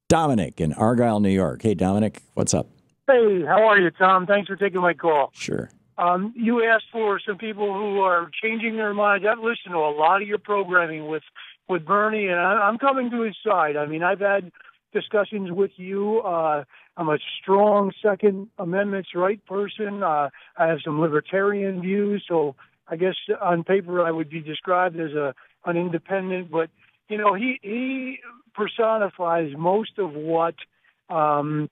Dominic in Argyle, New York. Hey, Dominic, what's up? Hey, how are you, Tom? Thanks for taking my call. Sure. You asked for some people who are changing their minds. I've listened to a lot of your programming with Bernie, and I'm coming to his side. I mean, I've had discussions with you. I'm a strong Second Amendment's right person. I have some libertarian views, so I guess on paper I would be described as an independent. But, you know, he personifies most of what, my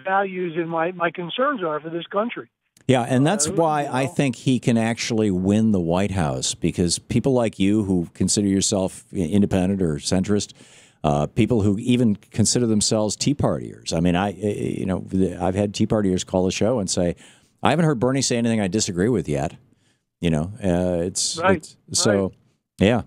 values and my concerns are for this country. Yeah, and that's why I think he can actually win the White House, because people like you who consider yourself independent or centrist, people who even consider themselves Tea Partiers. I mean, I've had Tea Partiers call the show and say, I haven't heard Bernie say anything I disagree with yet. You know, yeah.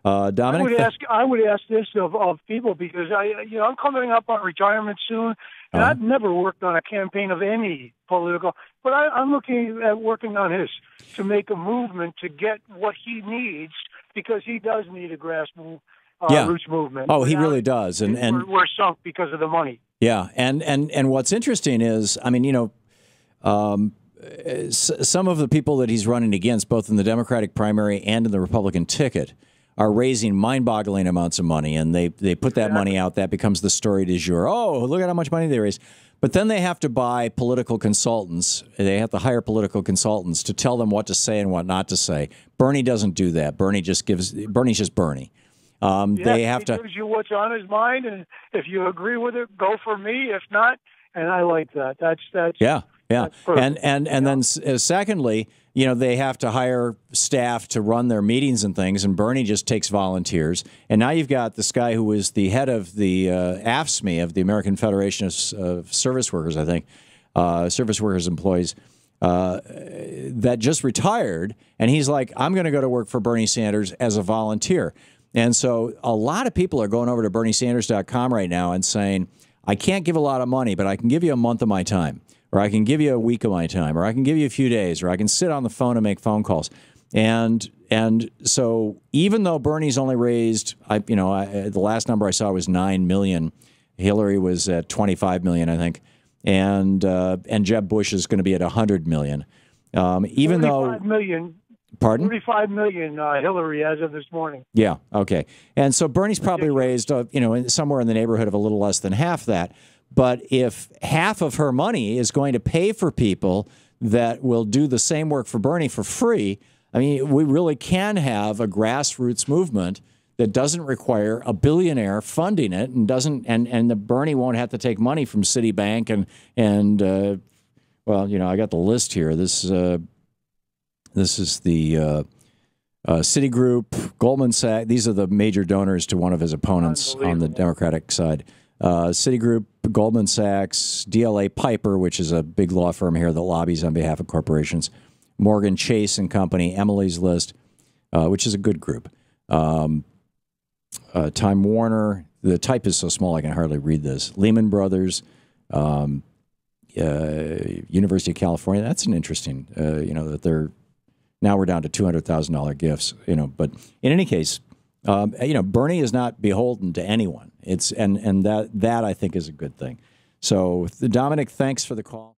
Dominic, I would ask this of people, because I'm coming up on retirement soon, and I've never worked on a campaign of any political, but I'm looking at working on his to make a movement to get what he needs, because he does need a grassroots movement. Oh, he really does, and we're sunk because of the money. Yeah, and what's interesting is, I mean, some of the people that he's running against, both in the Democratic primary and in the Republican ticket, are raising mind-boggling amounts of money, and they put that money out. That becomes the story du jour. Oh, look at how much money they raise. But then they have to buy political consultants. They have to hire political consultants to tell them what to say and what not to say. Bernie doesn't do that. Bernie's just Bernie. They have to gives you what's on his mind, and if you agree with it, go for me. If not, and I like that. That's yeah. That's perfect. And then secondly, they have to hire staff to run their meetings and things, and Bernie just takes volunteers. And now you've got this guy who was the head of the AFSCME, of the American Federation of Service Workers, I think, Service Workers Employees, that just retired, and he's like, I'm going to go to work for Bernie Sanders as a volunteer. And so a lot of people are going over to BernieSanders.com right now and saying, I can't give a lot of money, but I can give you a month of my time, or I can give you a week of my time, or I can give you a few days, or I can sit on the phone and make phone calls. And so even though Bernie's only raised, the last number I saw was 9 million. Hillary was at 25 million, I think. And Jeb Bush is going to be at 100 million. Even though 35 million. Pardon? 35 million, Hillary, as of this morning. Yeah, okay. And so Bernie's probably raised, somewhere in the neighborhood of a little less than half that. But if half of her money is going to pay for people that will do the same work for Bernie for free, I mean, we really can have a grassroots movement that doesn't require a billionaire funding it, and the Bernie won't have to take money from Citibank and I got the list here. This is the Citigroup, Goldman Sachs. These are the major donors to one of his opponents on the Democratic side. Citigroup, Goldman Sachs, DLA Piper, which is a big law firm here that lobbies on behalf of corporations, Morgan Chase and Company, Emily's List, which is a good group, Time Warner. The type is so small I can hardly read this. Lehman Brothers, University of California. That's an interesting, that they're now we're down to $200,000 gifts. But in any case, Bernie is not beholden to anyone. And that I think is a good thing. So, Dominic, thanks for the call.